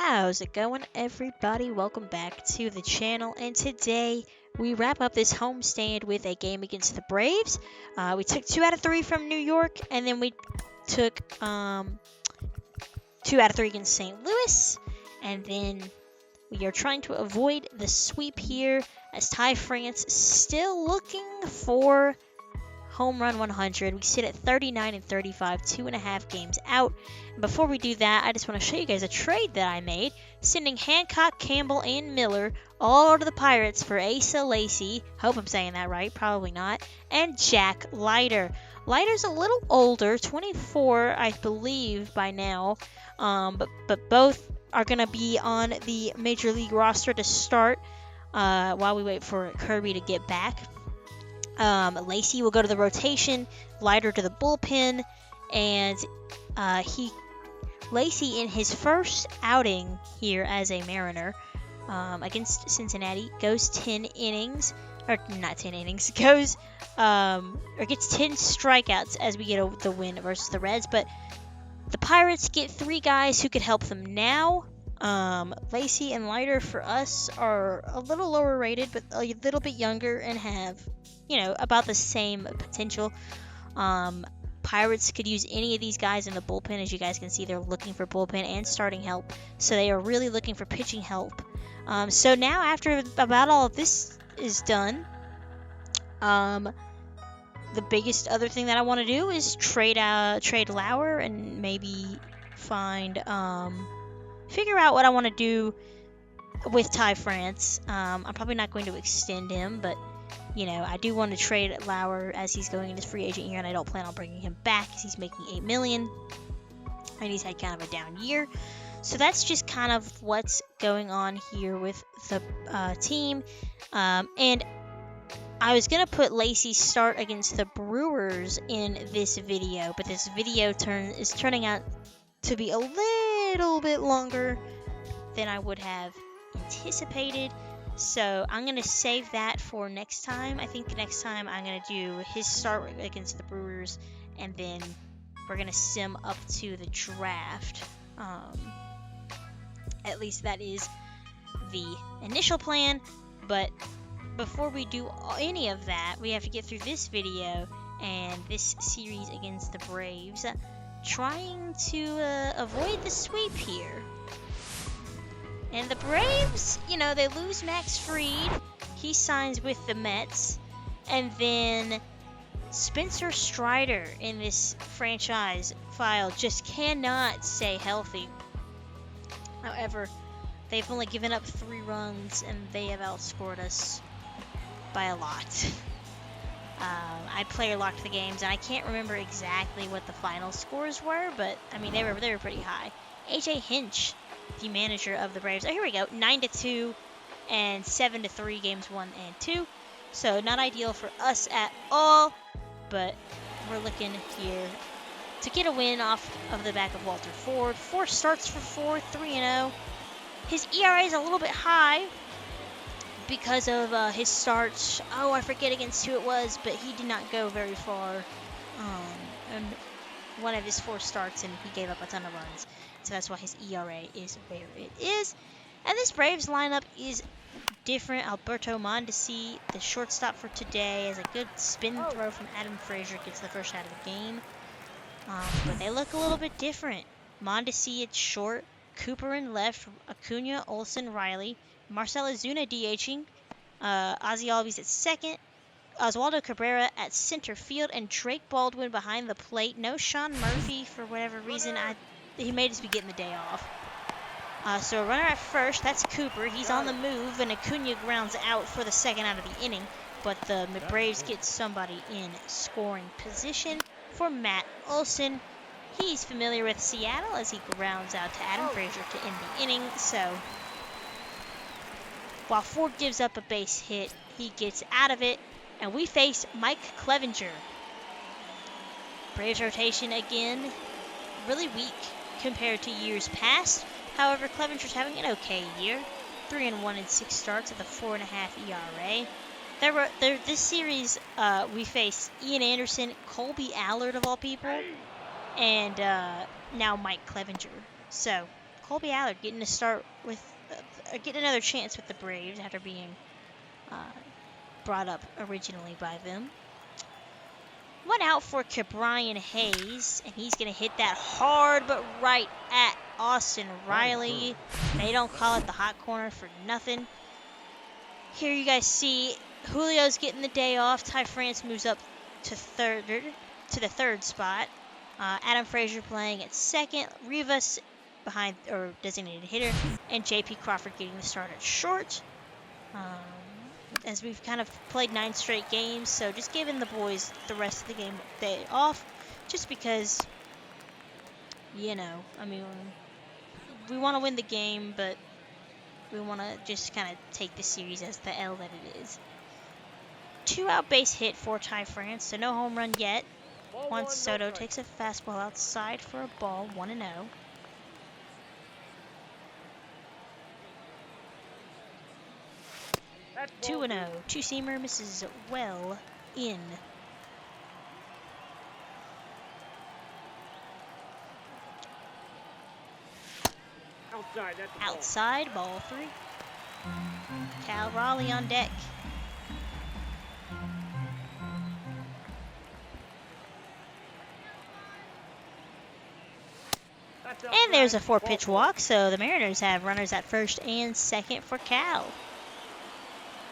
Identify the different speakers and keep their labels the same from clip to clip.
Speaker 1: How's it going, everybody? Welcome back to the channel, and today we wrap up this homestand with a game against the Braves. We took 2 out of 3 from New York, and then we took 2 out of 3 against St. Louis, and then we are trying to avoid the sweep here as Ty France still looking for home run 100. We sit at 39 and 35, 2.5 games out. And before we do that, I just want to show you guys a trade that I made, sending Hancock, Campbell, and Miller all to the Pirates for Asa Lacy. Hope I'm saying that right. Probably not. And Jack Leiter. Leiter's a little older, 24, I believe, by now. But both are going to be on the Major League roster to start while we wait for Kirby to get back. Lacy will go to the rotation, Leiter to the bullpen, and Lacy in his first outing here as a Mariner against Cincinnati goes 10 innings, or not 10 innings, goes or gets 10 strikeouts as we get the win versus the Reds. But the Pirates get 3 guys who could help them now. Lacy and Leiter for us are a little lower rated, but a little bit younger and have, about the same potential. Pirates could use any of these guys in the bullpen. As you guys can see, they're looking for bullpen and starting help, so they are really looking for pitching help. So now, after about all of this is done, the biggest other thing that I want to do is trade Lauer and maybe figure out what I want to do with Ty France. I'm probably not going to extend him, but I do want to trade Lauer as he's going into free agent year, and I don't plan on bringing him back because he's making $8 million, and he's had kind of a down year. So that's just kind of what's going on here with the team. And I was going to put Lacy's start against the Brewers in this video, but this video is turning out to be a little bit longer than I would have anticipated. So I'm going to save that for next time. I think next time I'm going to do his start against the Brewers, and then we're going to sim up to the draft. At least that is the initial plan. But before we do any of that, we have to get through this video and this series against the Braves, trying to avoid the sweep here. And the Braves, they lose Max Fried. He signs with the Mets. And then Spencer Strider in this franchise file just cannot stay healthy. However, they've only given up 3 runs, and they have outscored us by a lot. I player locked the games, and I can't remember exactly what the final scores were, but they were pretty high. AJ Hinch, the manager of the Braves. Oh, here we go. 9-2 and 7-3 games 1 and 2. So not ideal for us at all, but we're looking here to get a win off of the back of Walter Ford. 4 starts for Ford, 3-0. His ERA is a little bit high because of his starts. Oh, I forget against who it was, but he did not go very far. And one of his 4 starts, and he gave up a ton of runs. So that's why his ERA is where it is. And this Braves lineup is different. Alberto Mondesi, the shortstop for today, has a good spin throw from Adam Frazier, gets the first out of the game. But they look a little bit different. Mondesi at short, Cooper in left, Acuna, Olsen, Riley, Marcell Ozuna DHing, Ozzy Albies at second, Oswaldo Cabrera at center field, and Drake Baldwin behind the plate. No Sean Murphy for whatever reason. He may just be getting the day off. So a runner at first, that's Cooper. He's on the move, and Acuna grounds out for the second out of the inning. But the Braves get somebody in scoring position for Matt Olson. He's familiar with Seattle as he grounds out to Adam Frazier to end the inning. So while Ford gives up a base hit, he gets out of it, and we face Mike Clevenger. Braves rotation again, really weak compared to years past. However, Clevenger's having an okay year. 3-1 in 6 starts with a 4.5 ERA. This series, we faced Ian Anderson, Colby Allard of all people, and now Mike Clevenger. So Colby Allard getting to start with, getting another chance with the Braves after being brought up originally by them. One out for Cabrian Hayes, and he's going to hit that hard but right at Austin Riley. They don't call it the hot corner for nothing. Here you guys see Julio's getting the day off. Ty France moves up to the third spot. Adam Frazier playing at second. Rivas behind, or designated hitter, and J.P. Crawford getting the start at short. As we've kind of played 9 straight games, so just giving the boys the rest of the game day off, just because, you know, I mean, we want to win the game, but we want to just kind of take the series as the L that it is. 2-out base hit for Ty France, so no home run yet. Juan Soto takes a fastball outside for a ball, 1-0. 2-0. Two-seamer misses well in. Outside, ball 3. Cal Raleigh on deck. And there's a 4-pitch walk, so the Mariners have runners at first and second for Cal.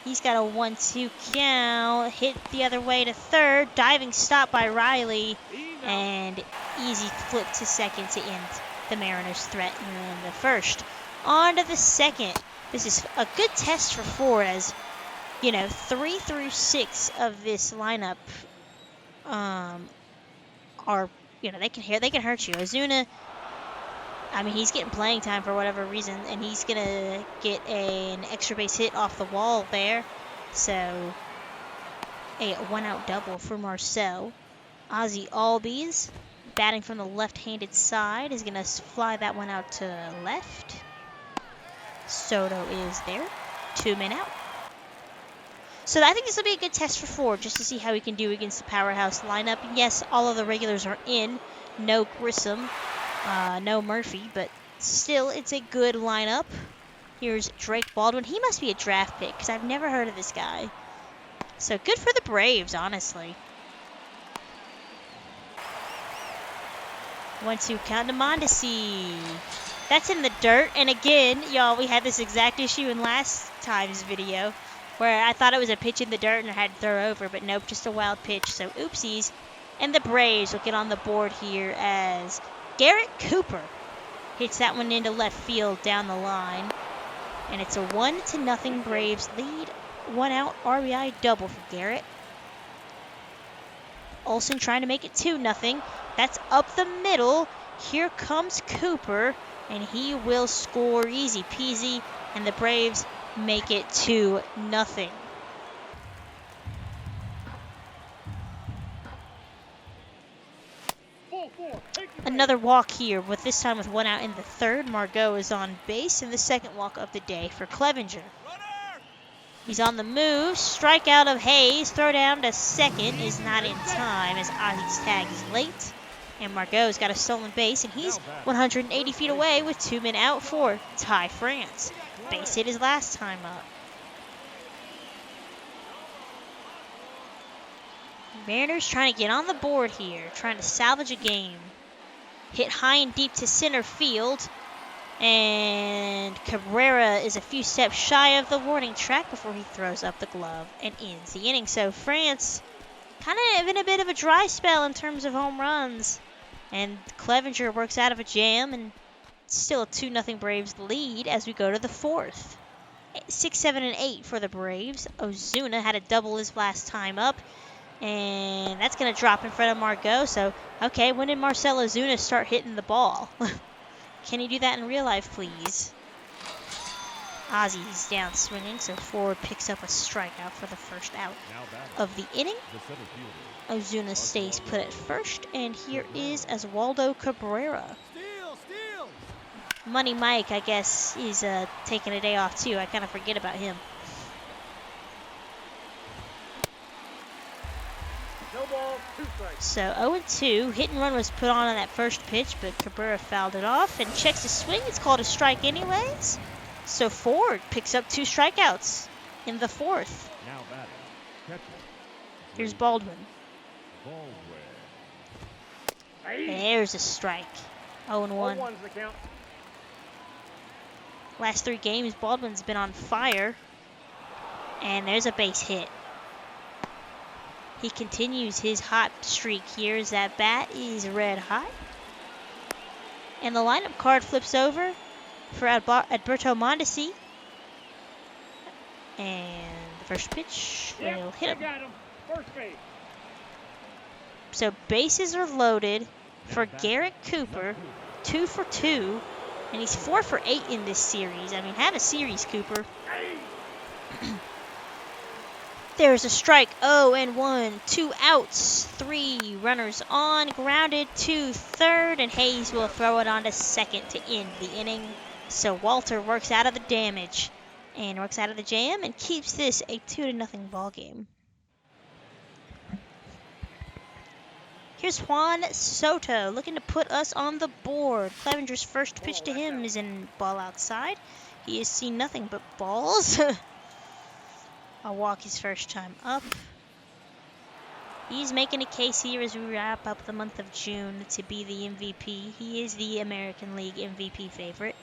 Speaker 1: He's got a 1-2 count, hit the other way to third, diving stop by Riley, and easy flip to second to end the Mariners' threat in the first. On to the second. This is a good test for Ford, as, you know, 3 through 6 of this lineup are, you know, they can hurt you. Ozuna, I mean, he's getting playing time for whatever reason, and he's going to get an extra base hit off the wall there. So, a 1-out double for Marcel. Ozzy Albies, batting from the left-handed side, is going to fly that one out to left. Soto is there. 2 men out. So I think this will be a good test for Ford, just to see how he can do against the powerhouse lineup. Yes, all of the regulars are in. No Grissom. No Murphy, but still, it's a good lineup. Here's Drake Baldwin. He must be a draft pick, because I've never heard of this guy. So good for the Braves, honestly. 1-2 count to Mondesi. That's in the dirt. And again, y'all, we had this exact issue in last time's video, where I thought it was a pitch in the dirt and I had to throw over, but nope, just a wild pitch. So oopsies. And the Braves will get on the board here as Garrett Cooper hits that one into left field down the line. And it's a 1-0 Braves lead. 1-out RBI double for Garrett. Olsen trying to make it 2-0. That's up the middle. Here comes Cooper, and he will score easy peasy. And the Braves make it 2-0. Another walk here, but this time with 1 out in the third. Margot is on base, and the second walk of the day for Clevenger. He's on the move. Strikeout of Hayes. Throw down to second is not in time, as Ozzy's tag is late. And Margot's got a stolen base, and he's 180 feet away with 2 men out for Ty France. Base hit his last time up. Mariners trying to get on the board here, trying to salvage a game. Hit high and deep to center field, and Cabrera is a few steps shy of the warning track before he throws up the glove and ends the inning. So France kind of in a bit of a dry spell in terms of home runs, and Clevenger works out of a jam, and still a 2-0 Braves lead as we go to the fourth. 6, 7, and 8 for the Braves. Ozuna had a double his last time up, and that's going to drop in front of Margot. So, okay, when did Marcell Ozuna start hitting the ball? Can he do that in real life, please? Ozzy's down swinging, so Ford picks up a strikeout for the first out of the inning. Ozuna stays put at first, and here is Oswaldo Cabrera. Money Mike, I guess, is taking a day off too. I kind of forget about him.
Speaker 2: No ball.
Speaker 1: So 0-2. Hit and run was put on that first pitch, but Cabrera fouled it off and checks his swing. It's called a strike anyways. So Ford picks up 2 strikeouts in the 4th.
Speaker 2: Now batting, catcher.
Speaker 1: Here's Baldwin. There's a strike. 0-1. Last 3 games, Baldwin's been on fire. And there's a base hit. He continues his hot streak here as that bat is red hot. And the lineup card flips over for Alberto Mondesi. And the first pitch will hit him.
Speaker 2: First base.
Speaker 1: So bases are loaded for Garrett Cooper, 2 for 2, and he's 4 for 8 in this series. I mean, have a series, Cooper. There's a strike, 0-1, 2 outs, 3 runners on, grounded to third, and Hayes will throw it on to second to end the inning. So Walter works out of the damage and works out of the jam and keeps this a 2-0 ball game. Here's Juan Soto looking to put us on the board. Clevenger's first pitch to him is in ball outside. He has seen nothing but balls. I'll walk his first time up. He's making a case here as we wrap up the month of June to be the MVP. He is the American League MVP favorite.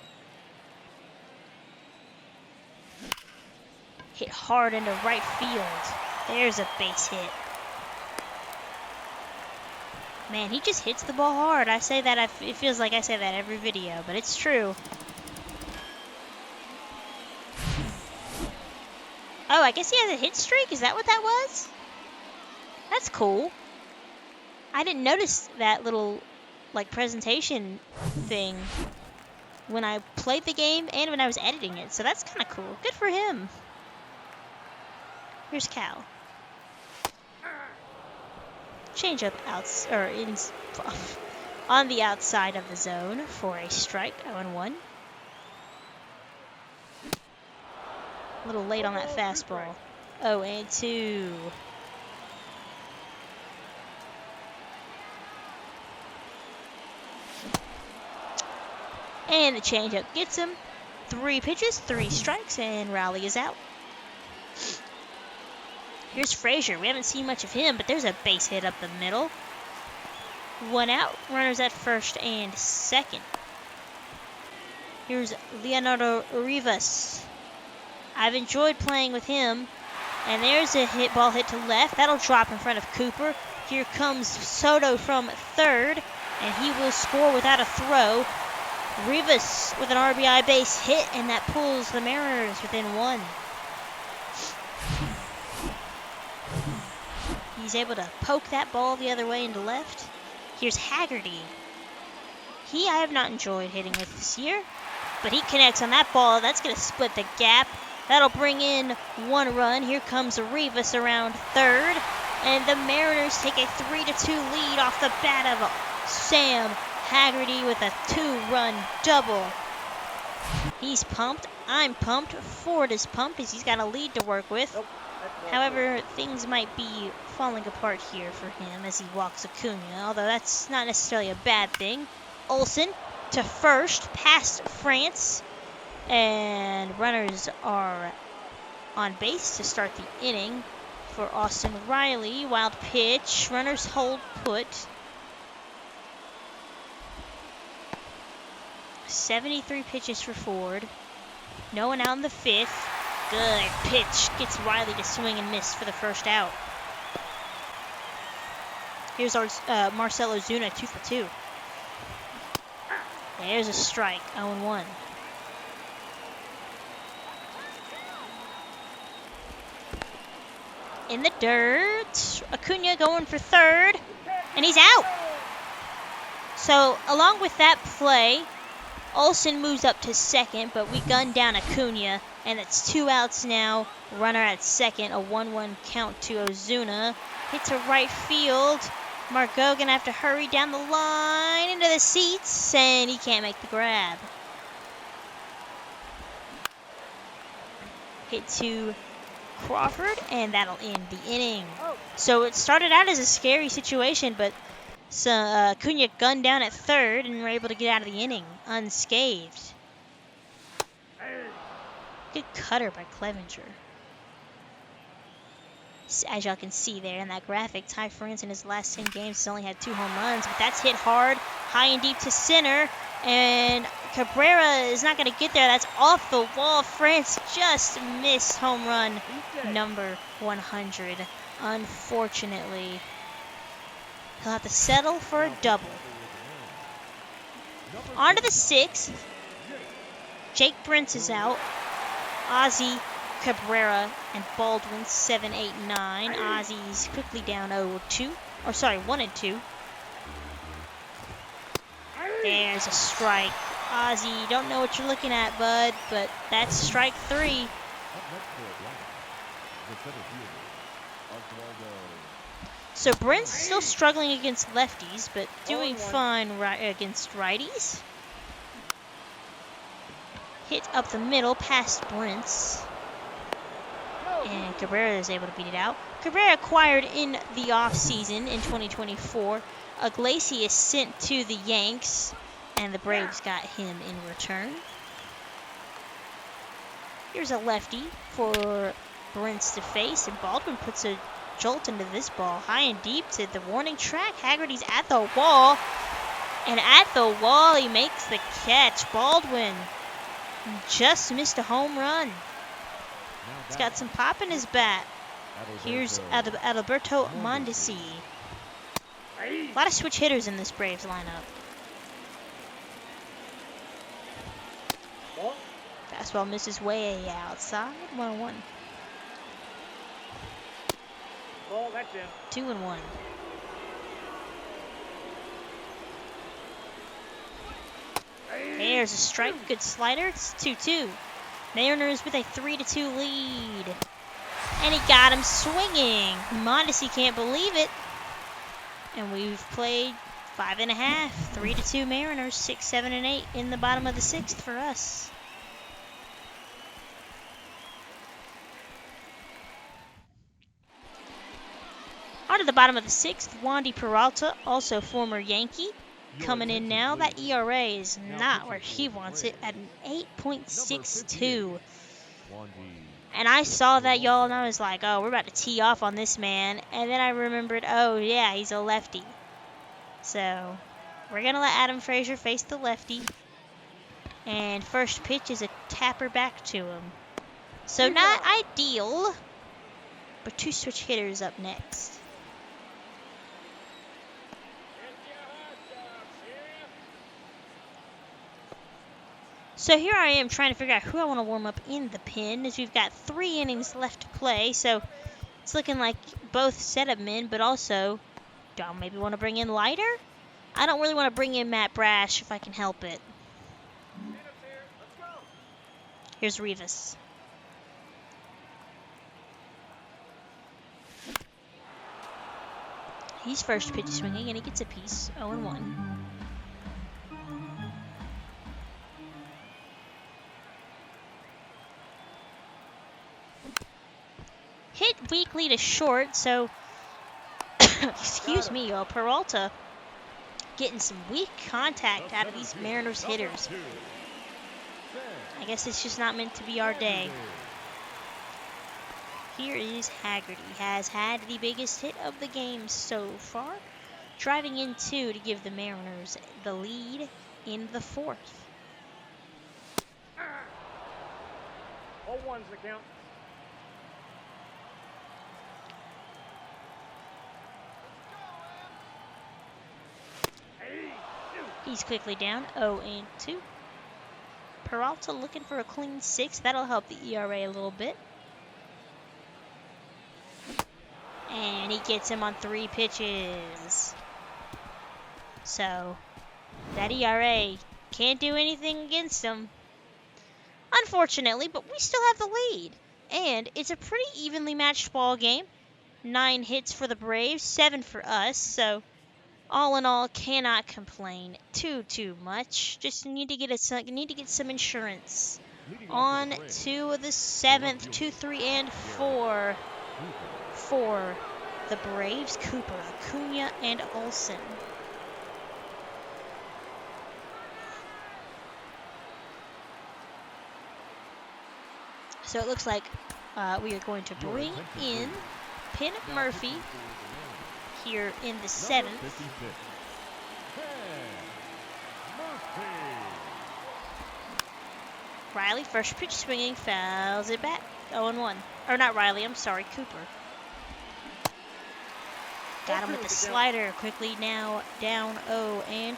Speaker 1: Hit hard into right field. There's a base hit. Man, he just hits the ball hard. I say that, it feels like I say that every video, but it's true. Oh, I guess he has a hit streak? Is that what that was? That's cool. I didn't notice that little, like, presentation thing when I played the game and when I was editing it, so that's kind of cool. Good for him. Here's Cal. Change up outs or in on the outside of the zone for a strike. 0-1. A little late on that fastball. 0-2. And the changeup gets him. 3 pitches, 3 strikes, and Rowley is out. Here's Frazier. We haven't seen much of him, but there's a base hit up the middle. 1 out. Runners at first and second. Here's Leonardo Rivas. I've enjoyed playing with him. And there's a ball hit to left. That'll drop in front of Cooper. Here comes Soto from third, and he will score without a throw. Rivas with an RBI base hit, and that pulls the Mariners within 1. He's able to poke that ball the other way into left. Here's Haggerty. I have not enjoyed hitting with this year, but he connects on that ball. That's going to split the gap. That'll bring in 1 run. Here comes Rivas around third, and the Mariners take a 3-2 lead off the bat of Sam Haggerty with a 2-run double. He's pumped. I'm pumped. Ford is pumped as he's got a lead to work with. However, things might be falling apart here for him as he walks Acuna, although that's not necessarily a bad thing. Olsen to first, past France, and runners are on base to start the inning for Austin Riley. Wild pitch, runners hold put. 73 pitches for Ford. No one out in the 5th. Good pitch. Gets Riley to swing and miss for the first out. Here's our Marcell Ozuna, 2 for 2. There's a strike, 0-1. In the dirt. Acuna going for third, and he's out. So, along with that play, Olsen moves up to second, but we gun down Acuna, and it's 2 outs now. Runner at second, a 1-1 count to Ozuna. Hit to right field. Margot gonna have to hurry down the line into the seats, and he can't make the grab. Hit to Crawford, and that'll end the inning. So it started out as a scary situation, but Cunha gunned down at third and were able to get out of the inning unscathed. Good cutter by Clevenger. As y'all can see there in that graphic, Ty France in his last 10 games has only had 2 home runs, but that's hit hard, high and deep to center, and Cabrera is not going to get there. That's off the wall. France just missed home run number 100. Unfortunately, he'll have to settle for a double. On to the 6th. Jake Brentz is out. Ozzy, Cabrera, and Baldwin 7, 8, 9. Ozzy's quickly down 0-2. Or sorry, 1-2. There's a strike. Ozzy, don't know what you're looking at, bud, but that's strike 3. So Brent's still struggling against lefties, but doing fine against righties. Hit up the middle past Brent's. And Cabrera is able to beat it out. Cabrera acquired in the offseason in 2024. Iglesias sent to the Yanks, and the Braves got him in return. Here's a lefty for Brent's to face, and Baldwin puts a jolt into this ball. High and deep to the warning track. Haggerty's at the wall, and at the wall he makes the catch. Baldwin just missed a home run. He's got some pop in his bat. Here's Adalberto Mondesi. A lot of switch hitters in this Braves lineup. Fastball misses way outside. 1-1. 2-1. There's a strike. Good slider. It's 2-2. Mariners with a 3-2 lead. And he got him swinging. Mondesi can't believe it. And we've played 5.5. 3-2 Mariners. 6, 7, and 8 in the bottom of the 6th for us. On to the bottom of the 6th. Wandy Peralta, also former Yankee, coming in now. That ERA is not where he wants it at an 8.62. And I saw that, y'all, and I was like, oh, we're about to tee off on this man. And then I remembered, oh, yeah, he's a lefty. So we're going to let Adam Frazier face the lefty. And first pitch is a tapper back to him. So not ideal, but 2 switch hitters up next. So here I am trying to figure out who I want to warm up in the pen, as we've got 3 innings left to play. So it's looking like both setup men, but also, do I maybe want to bring in Leiter? I don't really want to bring in Matt Brash if I can help it. Here's Rivas. He's first pitch swinging, and he gets a piece. 0-1. Hit weakly to short, so excuse me, y'all. Peralta getting some weak contact out of these Mariners hitters. I guess it's just not meant to be our day. Here is Haggerty. Has had the biggest hit of the game so far, driving in 2 to give the Mariners the lead in the 4th.
Speaker 2: 0-1's the count.
Speaker 1: He's quickly down 0-2. Peralta looking for a clean 6. That'll help the ERA a little bit. And he gets him on 3 pitches. So that ERA can't do anything against him, unfortunately, but we still have the lead. And it's a pretty evenly matched ball game. 9 hits for the Braves, 7 for us. So all in all, cannot complain too much. Just need to get some insurance On to the 7th, 2, 3, and 4 for the Braves. Cooper, Acuna, and Olsen. So it looks like we are going to bring in Pin Murphy here in the 7th. Riley, first pitch swinging, fouls it back. 0-1. Or not Riley, I'm sorry, Cooper. Got him with the slider. Quickly now down 0-2.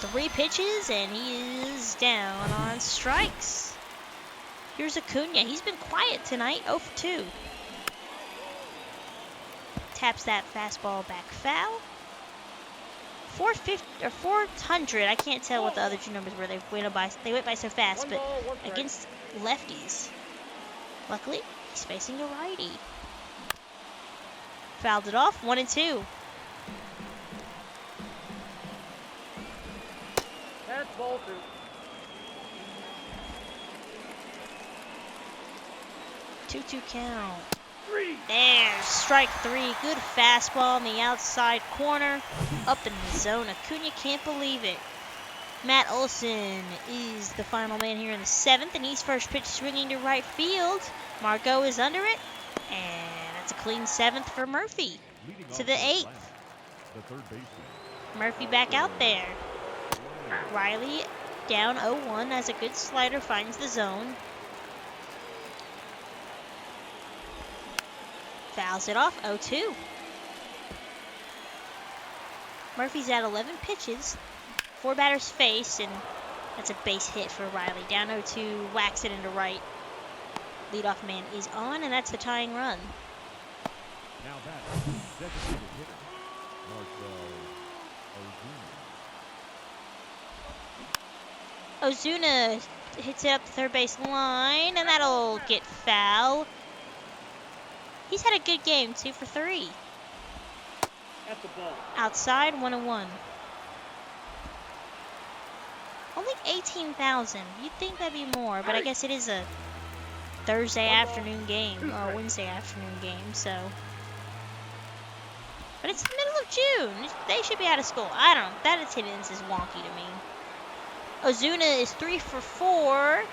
Speaker 1: 3 pitches, and he is down on strikes. Here's Acuna. He's been quiet tonight, 0 for 2. Taps that fastball back foul. 450 or 400. I can't tell what the other 2 numbers were. They went by so fast, but against lefties. Luckily, he's facing a righty. Fouled it off. 1-2.
Speaker 2: That's ball
Speaker 1: 2. 2-2 count. There's strike 3. Good fastball on the outside corner. Up in the zone. Acuna can't believe it. Matt Olson is the final man here in the 7th, and he's first pitch swinging to right field. Margot is under it, and that's a clean 7th for Murphy. To the 8th. Murphy back out there. Riley down 0-1 as a good slider finds the zone. Fouls it off, 0-2. Murphy's at 11 pitches. 4 batters face, and that's a base hit for Riley. Down 0-2, whacks it into right. Leadoff man is on, and that's the tying run.
Speaker 2: Now that's designated hitter,
Speaker 1: Ozuna hits it up the third base line, and that'll get foul. He's had a good game, 2 for 3.
Speaker 2: At the ball.
Speaker 1: Outside, 1-1. Only 18,000. You'd think that'd be more, but I guess it is a Thursday afternoon game, or Wednesday afternoon game, so. But it's the middle of June. They should be out of school. I don't know. That attendance is wonky to me. Ozuna is 3 for 4.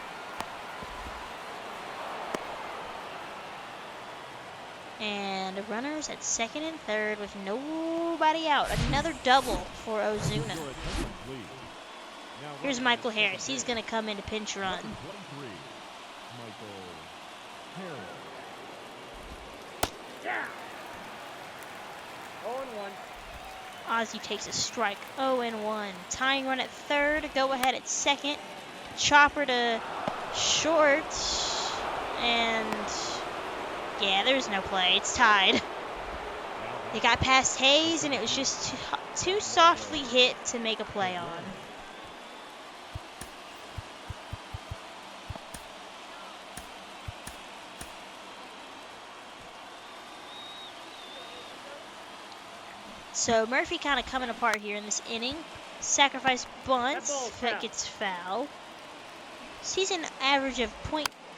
Speaker 1: And runners at second and third with nobody out. Another double for Ozuna. Here's Michael Harris. He's going to come in to pinch run. Ozzy takes a strike. 0-1. Tying run at third. Go ahead at second. Chopper to short. And yeah, there's no play. It's tied. They got past Hayes, and it was just too softly hit to make a play on. So Murphy kind of coming apart here in this inning. Sacrifice bunts. That gets foul. Season average of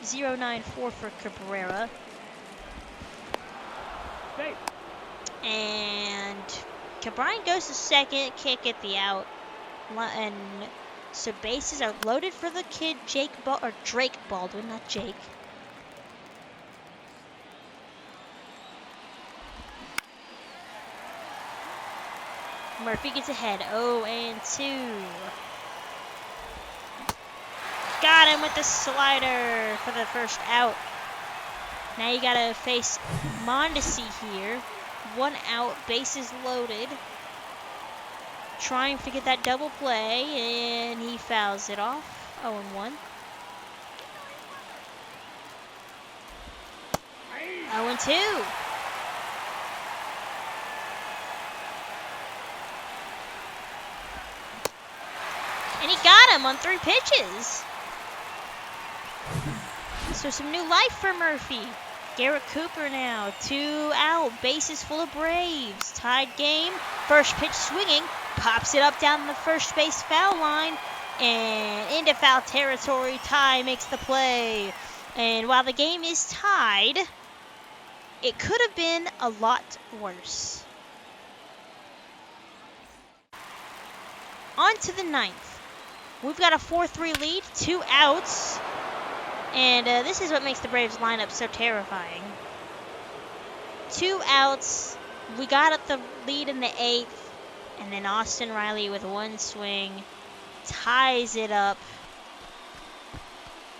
Speaker 1: .094 for Cabrera. And Cabrera goes to second. Can't get the out. And so bases are loaded for the kid Drake Baldwin, not Jake. Murphy gets ahead, 0-2. Got him with the slider for the first out. Now you gotta face Mondesi here. 1 out, bases loaded. Trying to get that double play, and he fouls it off, 0-1. 0-2. And he got him on 3 pitches. So some new life for Murphy. Garrett Cooper now, 2 out, bases full of Braves. Tied game, first pitch swinging, pops it up down the first base foul line, And into foul territory, Ty makes the play. And while the game is tied, it could have been a lot worse. On to the ninth. We've got a 4-3 lead, 2 outs. And this is what makes the Braves lineup so terrifying. 2 outs. We got up the lead in the 8th. And then Austin Riley with 1 swing ties it up.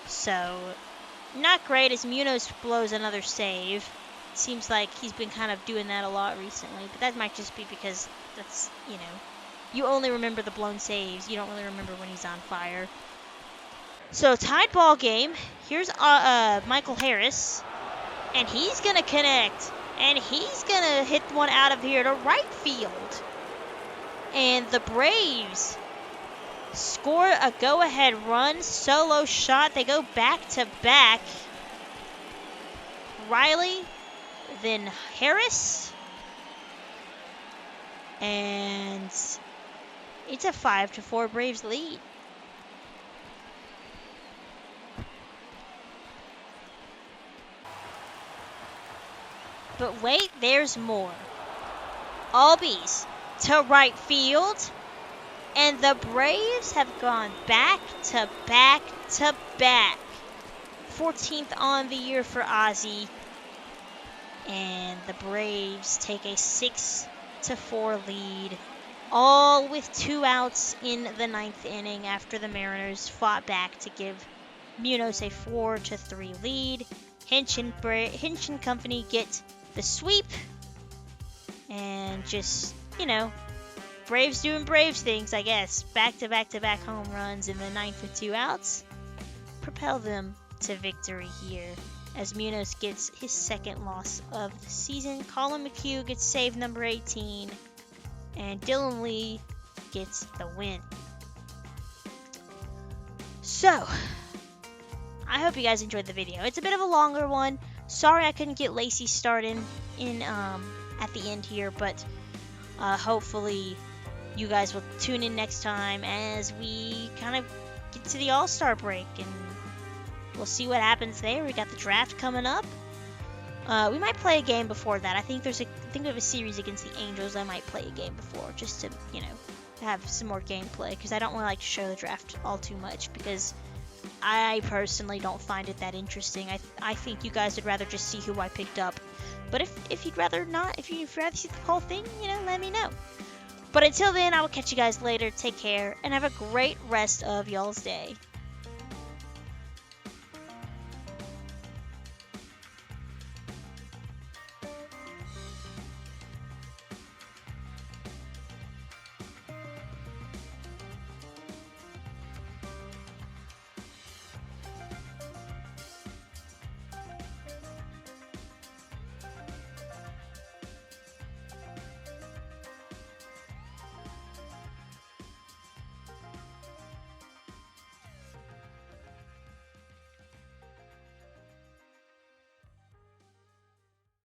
Speaker 1: So, not great as Munoz blows another save. Seems like he's been kind of doing that a lot recently. But that might just be because that's, you know, you only remember the blown saves. You don't really remember when he's on fire. So, tied ball game. Here's Michael Harris. And he's going to connect. And he's going to hit one out of here to right field. And the Braves score a go-ahead run. Solo shot. They go back-to-back. Riley, then Harris. And it's a 5-4 Braves lead. But wait, there's more. Albies to right field. And the Braves have gone back-to-back-to-back. 14th on the year for Ozzie. And the Braves take a 6-4 lead. All with 2 outs in the 9th inning after the Mariners fought back to give Munoz a 4-3 lead. Hinch and company get the sweep. And just, you know, Braves doing Braves things, I guess. Back-to-back-to-back home runs in the 9th with 2 outs. Propel them to victory here as Munoz gets his 2nd loss of the season. Colin McHugh gets save number 18. And Dylan Lee gets the win. So, I hope you guys enjoyed the video. It's a bit of a longer one. Sorry I couldn't get Lacey started in at the end here, but hopefully you guys will tune in next time as we kind of get to the All-Star break, and we'll see what happens there. We got the draft coming up. We might play a game before that. I think we have a series against the Angels. I might play a game before just to, you know, have some more gameplay, because I don't really like to show the draft all too much, because I personally don't find it that interesting. I think you guys would rather just see who I picked up. But if you'd rather not, if you'd rather see the whole thing, you know, let me know. But until then, I will catch you guys later. Take care, and have a great rest of y'all's day.